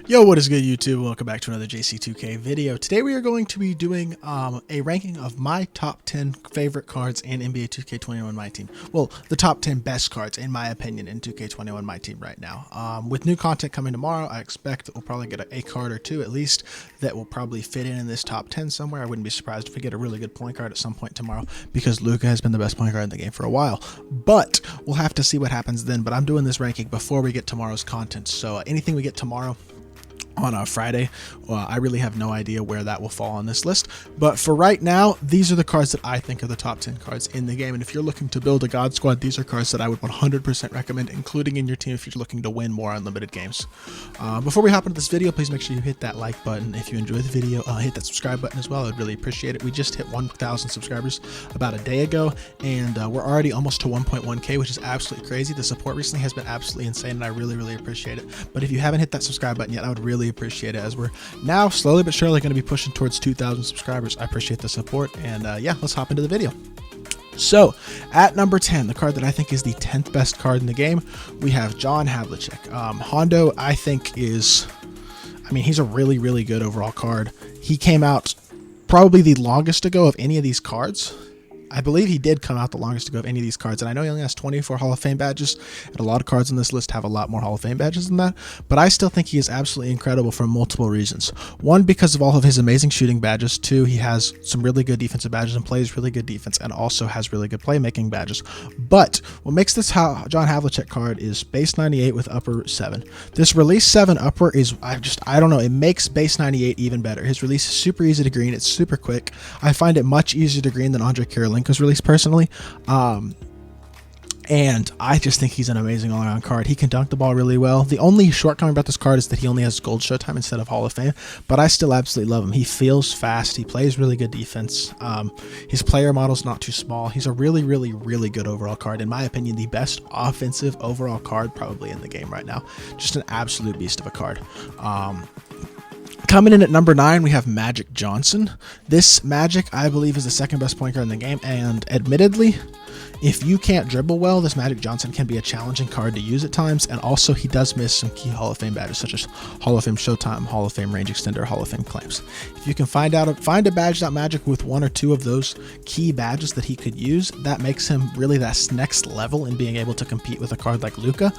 Yo, what is good, YouTube? Welcome back to another JC2K video. Today we are going to be doing a ranking of my top 10 favorite cards in NBA 2K21 Myteam. Well, the top 10 best cards, in my opinion, in 2K21 Myteam right now. With new content coming tomorrow, I expect that we'll probably get a card or two, at least, that will probably fit in this top 10 somewhere. I wouldn't be surprised if we get a really good point guard at some point tomorrow, because Luka has been the best point guard in the game for a while. But we'll have to see what happens then. But I'm doing this ranking before we get tomorrow's content, so anything we get tomorrow on a Friday, I really have no idea where that will fall on this list, but for right now, these are the cards that I think are the top 10 cards in the game. And if you're looking to build a god squad, these are cards that I would 100% recommend including in your team if you're looking to win more unlimited games. Before we hop into this video, please make sure you hit that like button. If you enjoy the video, hit that subscribe button as well. I'd really appreciate it. We just hit 1,000 subscribers about a day ago, and we're already almost to 1.1k, which is absolutely crazy. The support recently has been absolutely insane, and I really appreciate it. But if you haven't hit that subscribe button yet, I would really appreciate it, as we're now slowly but surely going to be pushing towards 2,000 subscribers. I appreciate the support, and yeah, let's hop into the video. So at number 10, the card that I think is the 10th best card in the game, we have John Havlicek. Hondo, I think, is, I mean, he's a really good overall card. He came out probably the longest ago of any of these cards. I believe he did come out the longest ago of any of these cards, and I know he only has 24 Hall of Fame badges, and a lot of cards on this list have a lot more Hall of Fame badges than that, but I still think he is absolutely incredible for multiple reasons. One, because of all of his amazing shooting badges. Two, he has some really good defensive badges and plays really good defense, and also has really good playmaking badges. But what makes this John Havlicek card is base 98 with upper 7. This release 7 upper is, I don't know, it makes base 98 even better. His release is super easy to green, it's super quick. I find it much easier to green than Andre Karolinko's release personally, and I just think he's an amazing all-around card. He can dunk the ball really well. The only shortcoming about this card is that he only has gold showtime instead of Hall of Fame, but I still absolutely love him. He feels fast, he plays really good defense, his player model's not too small. He's a really good overall card. In my opinion, the best offensive overall card probably in the game right now. Just an absolute beast of a card. Coming in at number 9, we have Magic Johnson. This Magic, I believe, is the second best point guard in the game, and admittedly, if you can't dribble well, this Magic Johnson can be a challenging card to use at times, and also he does miss some key Hall of Fame badges, such as Hall of Fame Showtime, Hall of Fame Range Extender, Hall of Fame Claims. If you can find a badge.magic with one or two of those key badges that he could use, that makes him really that next level in being able to compete with a card like Luka.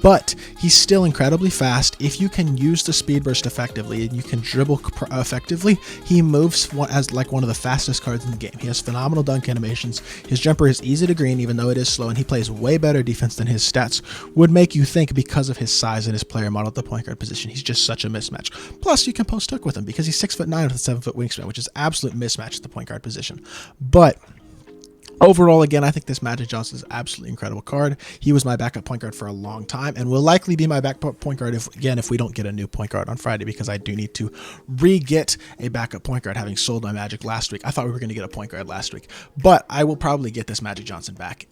But he's still incredibly fast. If you can use the speed burst effectively and you can dribble effectively, he moves as like one of the fastest cards in the game. He has phenomenal dunk animations. His jumper is easy to green, even though it is slow, and he plays way better defense than his stats would make you think, because of his size and his player model at the point guard position. He's just such a mismatch. Plus, you can post hook with him because he's 6'9" with a 7-foot wingspan, which is absolute mismatch at the point guard position. But overall, again, I think this Magic Johnson is an absolutely incredible card. He was my backup point guard for a long time, and will likely be my backup point guard if we don't get a new point guard on Friday, because I do need to re-get a backup point guard, having sold my Magic last week. I thought we were going to get a point guard last week, but I will probably get this Magic Johnson back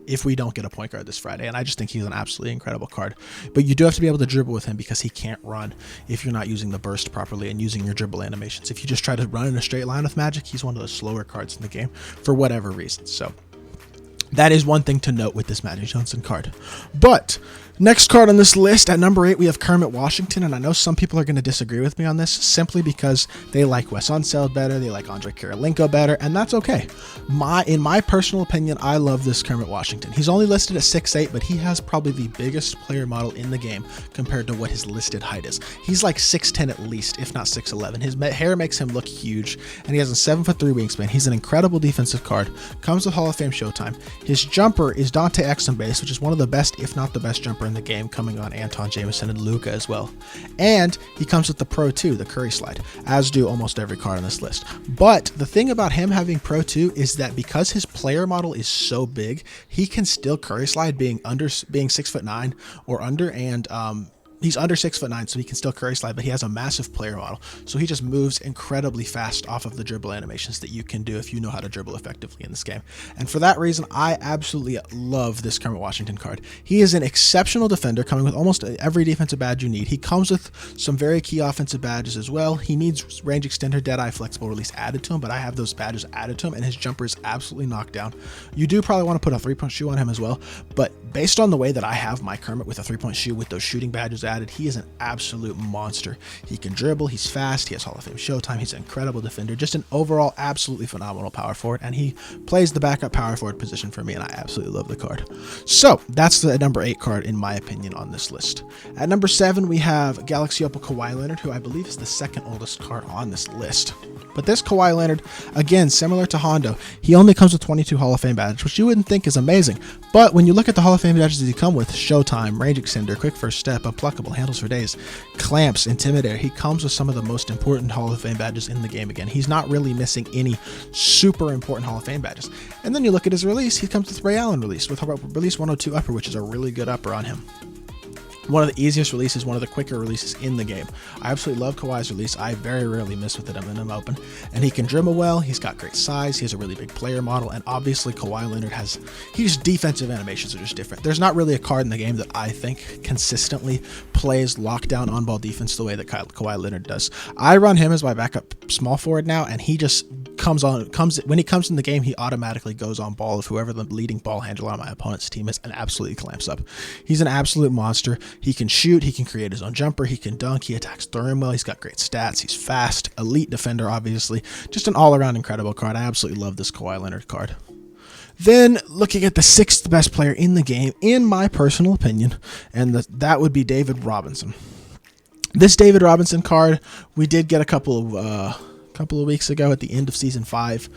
if we don't get a point guard this Friday, and I just think he's an absolutely incredible card. But you do have to be able to dribble with him, because he can't run if you're not using the burst properly and using your dribble animations. If you just try to run in a straight line with Magic, he's one of the slower cards in the game for whatever reason. So that is one thing to note with this Magic Johnson card. But next card on this list, at number 8, we have Kermit Washington, and I know some people are going to disagree with me on this simply because they like Wes Unseld better, they like Andre Karolinko better, and that's okay. In my personal opinion, I love this Kermit Washington. He's only listed at 6'8", but he has probably the biggest player model in the game compared to what his listed height is. He's like 6'10" at least, if not 6'11". His hair makes him look huge, and he has a 7'3" wingspan. He's an incredible defensive card, comes with Hall of Fame Showtime. His jumper is Dante Exum base, which is one of the best, if not the best jumper in the game, coming on Anton Jameson and Luka as well. And he comes with the Pro 2, the Curry slide, as do almost every card on this list. But the thing about him having Pro 2 is that because his player model is so big, he can still Curry slide being 6'9" or under, and he's under 6'9", so he can still Curry slide, but he has a massive player model. So he just moves incredibly fast off of the dribble animations that you can do if you know how to dribble effectively in this game. And for that reason, I absolutely love this Kermit Washington card. He is an exceptional defender, coming with almost every defensive badge you need. He comes with some very key offensive badges as well. He needs range extender, deadeye, flexible release added to him, but I have those badges added to him, and his jumper is absolutely knocked down. You do probably want to put a 3-point shoe on him as well, but based on the way that I have my Kermit with a 3-point shoe with those shooting badges added, he is an absolute monster. He can dribble, he's fast, he has Hall of Fame Showtime, he's an incredible defender, just an overall absolutely phenomenal power forward, and he plays the backup power forward position for me, and I absolutely love the card. So that's the number 8 card in my opinion on this list. At number 7 we have Galaxy Opal Kawhi Leonard, who I believe is the second oldest card on this list. But this Kawhi Leonard, again, similar to Hondo, he only comes with 22 Hall of Fame badges, which you wouldn't think is amazing. But when you look at the Hall of Fame badges that he come with, Showtime, Range Extender, Quick First Step, Unpluckable, Handles for Days, Clamps, Intimidator, he comes with some of the most important Hall of Fame badges in the game again. He's not really missing any super important Hall of Fame badges. And then you look at his release, he comes with Ray Allen release, with release 102 upper, which is a really good upper on him. One of the easiest releases, one of the quicker releases in the game. I absolutely love Kawhi's release. I very rarely miss with it when I'm open. And he can dribble well, he's got great size, he has a really big player model, and obviously Kawhi Leonard his defensive animations are just different. There's not really a card in the game that I think consistently plays lockdown on-ball defense the way that Kawhi Leonard does. I run him as my backup small forward now, and he just when he comes in the game, he automatically goes on ball if whoever the leading ball handler on my opponent's team is and absolutely clamps up. He's an absolute monster. He can shoot, he can create his own jumper, he can dunk, he attacks Thurin well, he's got great stats, he's fast, elite defender obviously, just an all-around incredible card. I absolutely love this Kawhi Leonard card. Then looking at the 6th best player in the game, in my personal opinion, and that would be David Robinson. This David Robinson card, we did get a couple of weeks ago at the end of Season 5.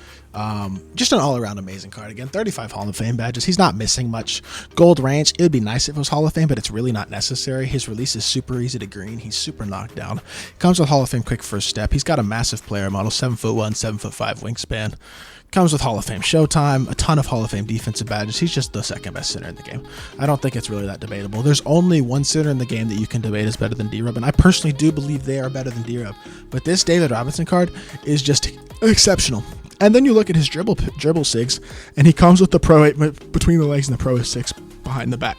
Just an all-around amazing card. Again, 35 Hall of Fame badges. He's not missing much. Gold range, it would be nice if it was Hall of Fame, but it's really not necessary. His release is super easy to green. He's super knocked down. Comes with Hall of Fame Quick First Step. He's got a massive player model, 7'1", 7'5" wingspan. Comes with Hall of Fame Showtime, a ton of Hall of Fame defensive badges. He's just the second best center in the game. I don't think it's really that debatable. There's only one center in the game that you can debate is better than D-Rub, and I personally do believe they are better than D-Rub. But this David Robinson card is just exceptional. And then you look at his dribble sigs, and he comes with the Pro 8 between the legs and the Pro 6 behind the back.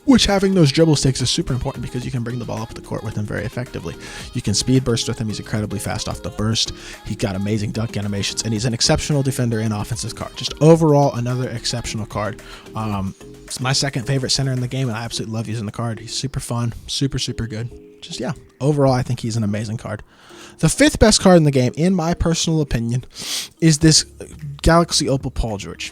Which having those dribble sticks is super important because you can bring the ball up the court with him very effectively. You can speed burst with him. He's incredibly fast off the burst. He's got amazing dunk animations, and he's an exceptional defender and offensive card. Just overall, another exceptional card. It's my second favorite center in the game, and I absolutely love using the card. He's super fun, super good. Just, yeah, overall, I think he's an amazing card. The 5th best card in the game, in my personal opinion, is this Galaxy Opal Paul George.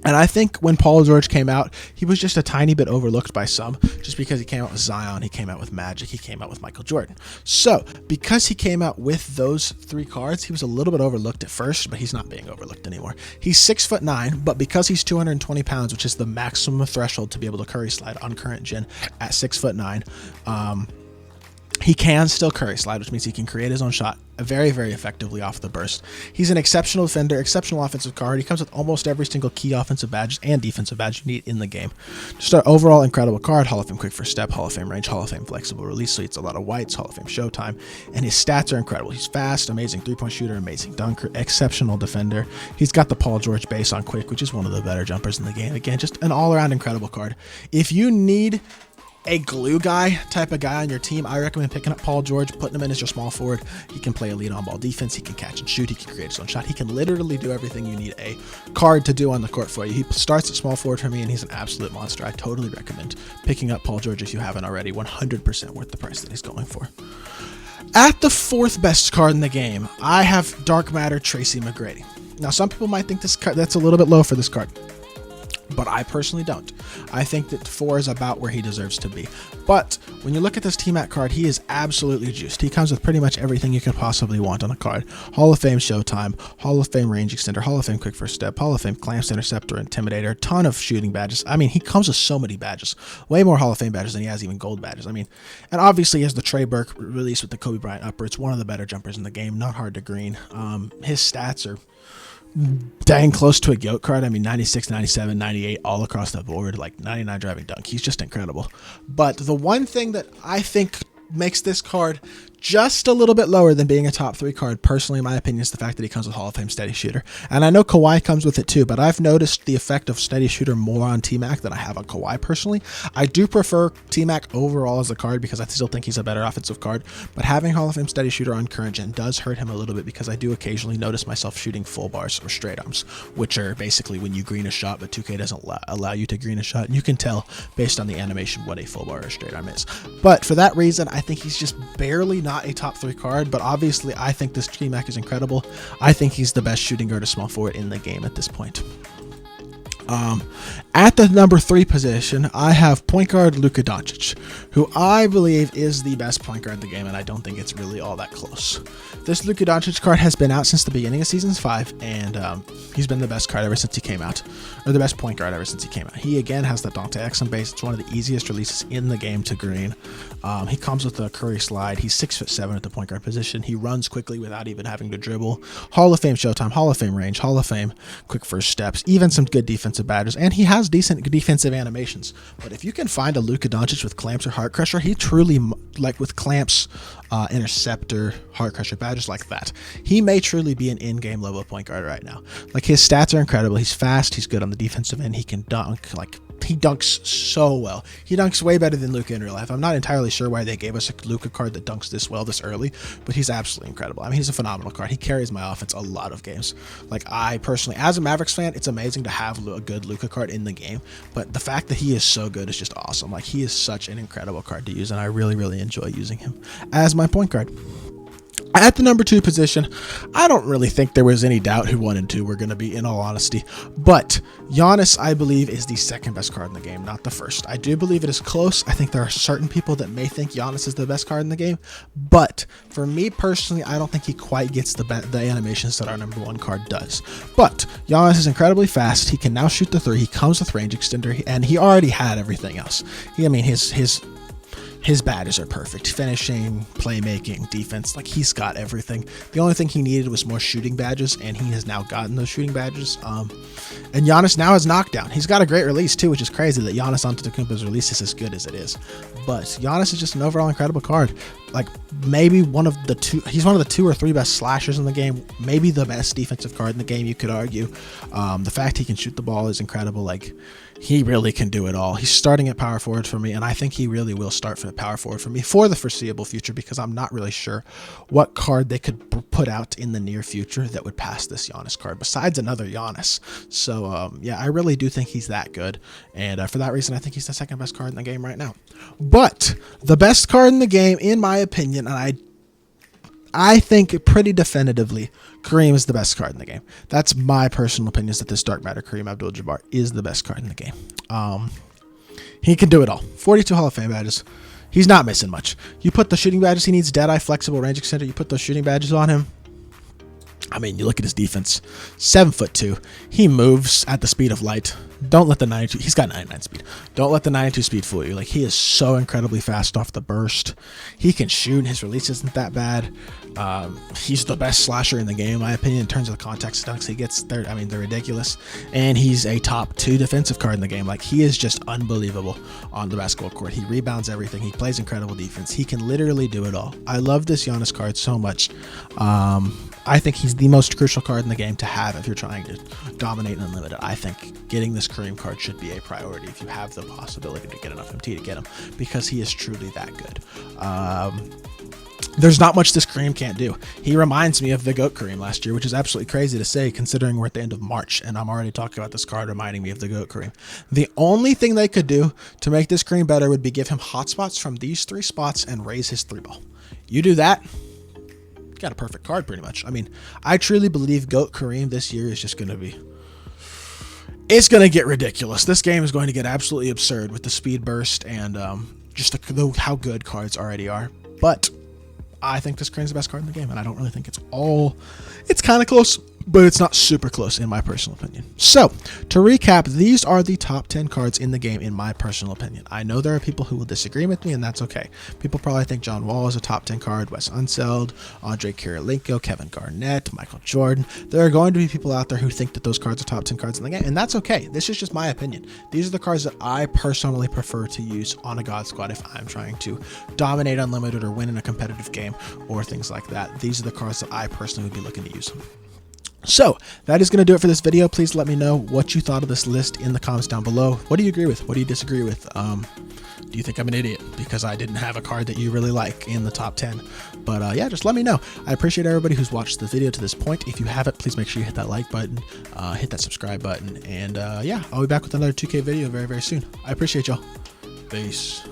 And I think when Paul George came out, he was just a tiny bit overlooked by some, just because he came out with Zion, he came out with Magic, he came out with Michael Jordan. So, because he came out with those 3 cards, he was a little bit overlooked at first, but he's not being overlooked anymore. He's 6'9", but because he's 220 pounds, which is the maximum threshold to be able to curry slide on current gen at 6'9", he can still curry slide, which means he can create his own shot very effectively off the burst. He's an exceptional defender, exceptional offensive card. He comes with almost every single key offensive badge and defensive badge you need in the game. Just an overall incredible card. Hall of Fame Quick First Step, Hall of Fame Range, Hall of Fame Flexible Release, so it's a lot of whites, Hall of Fame Showtime, and his stats are incredible. He's fast, amazing 3-point shooter, amazing dunker, exceptional defender. He's got the Paul George base on Quick, which is one of the better jumpers in the game. Again, just an all-around incredible card. If you need a glue guy type of guy on your team, I recommend picking up Paul George, putting him in as your small forward. He can play elite on-ball defense, he can catch and shoot, he can create his own shot, he can literally do everything you need a card to do on the court for you. He starts at small forward for me, and he's an absolute monster. I totally recommend picking up Paul George if you haven't already. 100% worth the price that he's going for. At the 4th best card in the game, I have Dark Matter Tracy McGrady. Now, some people might think that's a little bit low for this card, but I personally don't. I think that 4 is about where he deserves to be. But when you look at this T-Mac card, he is absolutely juiced. He comes with pretty much everything you could possibly want on a card. Hall of Fame Showtime, Hall of Fame Range Extender, Hall of Fame Quick First Step, Hall of Fame Clamps, Interceptor, Intimidator, ton of shooting badges. I mean, he comes with so many badges. Way more Hall of Fame badges than he has even gold badges. I mean, and obviously he has the Trey Burke release with the Kobe Bryant upper. It's one of the better jumpers in the game, not hard to green. His stats are dang close to a GOAT card. I mean, 96, 97, 98, all across the board, like 99 driving dunk. He's just incredible. But the one thing that I think makes this card just a little bit lower than being a top 3 card, personally, in my opinion, is the fact that he comes with Hall of Fame Steady Shooter. And I know Kawhi comes with it too, but I've noticed the effect of Steady Shooter more on T-Mac than I have on Kawhi personally. I do prefer T-Mac overall as a card because I still think he's a better offensive card, but having Hall of Fame Steady Shooter on current gen does hurt him a little bit because I do occasionally notice myself shooting full bars or straight arms, which are basically when you green a shot, but 2K doesn't allow you to green a shot. You can tell based on the animation what a full bar or straight arm is. But for that reason, I think he's just barely not a top 3 card, but obviously I think this T-Mac is incredible. I think he's the best shooting guard or small forward in the game at this point. At the number 3 position, I have point guard Luka Doncic, who I believe is the best point guard in the game, and I don't think it's really all that close. This Luka Doncic card has been out since the beginning of Season 5, and he's been the best card ever since he came out, or the best point guard ever since he came out. He, again, has the Dante Exum base. It's one of the easiest releases in the game to green. He comes with a Curry slide. He's 6'7" at the point guard position. He runs quickly without even having to dribble. Hall of Fame showtime, Hall of Fame range, Hall of Fame quick first steps, even some good defensive badges, and he has decent defensive animations. But if you can find a Luka Doncic with clamps or heart crusher, he truly, like with clamps, interceptor, heart crusher badges like that, he may truly be an in-game level point guard right now. Like, his stats are incredible. He's fast. He's good on the defensive end. He can dunk. Like, he dunks so well. He dunks way better than Luka in real life. I'm not entirely sure why they gave us a Luka card that dunks this well this early, but he's absolutely incredible. I mean, he's a phenomenal card. He carries my offense a lot of games. Like, I personally, as a Mavericks fan, it's amazing to have a good Luka card in the game, but the fact that he is so good is just awesome. Like, he is such an incredible card to use, and I really, really enjoy using him as my point guard. At the number 2 position, I don't really think there was any doubt who 1 and 2 were going to be, in all honesty. But Giannis, I believe, is the second best card in the game, not the first. I do believe it is close. I think there are certain people that may think Giannis is the best card in the game. But for me personally, I don't think he quite gets the animations that our number 1 card does. But Giannis is incredibly fast. He can now shoot the 3. He comes with range extender, and he already had everything else. His badges are perfect. Finishing, playmaking, defense, like, he's got everything. The only thing he needed was more shooting badges, and he has now gotten those shooting badges. And Giannis now has knockdown. He's got a great release too, which is crazy that Giannis Antetokounmpo's release is as good as it is. But Giannis is just an overall incredible card. Like, maybe he's one of the 2 or 3 best slashers in the game, maybe the best defensive card in the game, you could argue. The fact he can shoot the ball is incredible. Like, he really can do it all. He's starting at power forward for me, and I think he really will start for the power forward for me for the foreseeable future, because I'm not really sure what card they could put out in the near future that would pass this Giannis card besides another Giannis. So yeah, I really do think he's that good, and for that reason, I think he's the second best card in the game right now. But the best card in the game, in my opinion, and I think pretty definitively, Kareem is the best card in the game. That's my personal opinion, is that this Dark Matter Kareem Abdul-Jabbar is the best card in the game. He can do it all. 42 Hall of Fame badges. He's not missing much. You put the shooting badges, he needs Deadeye, flexible range extender. You put those shooting badges on him. I mean, you look at his defense, 7'2". He moves at the speed of light. Don't let the 92, he's got 99 speed. Don't let the 92 speed fool you. Like, he is so incredibly fast off the burst. He can shoot. His release isn't that bad. He's the best slasher in the game, in my opinion, in terms of the context dunks he gets. They're ridiculous. And he's a top 2 defensive card in the game. Like, he is just unbelievable on the basketball court. He rebounds everything. He plays incredible defense. He can literally do it all. I love this Giannis card so much. I think he's the most crucial card in the game to have if you're trying to dominate Unlimited. I think getting this Kareem card should be a priority if you have the possibility to get enough MT to get him, because he is truly that good. There's not much this Kareem can't do. He reminds me of the GOAT Kareem last year, which is absolutely crazy to say considering we're at the end of March and I'm already talking about this card reminding me of the GOAT Kareem. The only thing they could do to make this Kareem better would be give him hotspots from these 3 spots and raise his 3 ball. You do that, got a perfect card pretty much. I mean, I truly believe GOAT Kareem this year is just going to be, it's going to get ridiculous. This game is going to get absolutely absurd with the speed burst and just how good cards already are. But I think this Kareem's the best card in the game, and I don't really think it's kind of close, but it's not super close in my personal opinion. So to recap, these are the top 10 cards in the game in my personal opinion. I know there are people who will disagree with me, and that's okay. People probably think John Wall is a top 10 card, Wes Unseld, Andre Kirilenko, Kevin Garnett, Michael Jordan. There are going to be people out there who think that those cards are top 10 cards in the game, and that's okay. This is just my opinion. These are the cards that I personally prefer to use on a God Squad if I'm trying to dominate Unlimited or win in a competitive game or things like that. These are the cards that I personally would be looking to use. So that is going to do it for this video. Please let me know what you thought of this list in the comments down below. What do you agree with? What do you disagree with? Do you think I'm an idiot because I didn't have a card that you really like in the top 10? But yeah, just let me know. I appreciate everybody who's watched the video to this point. If you haven't, please make sure you hit that like button, hit that subscribe button, and yeah, I'll be back with another 2K video very, very soon. I appreciate y'all. Peace.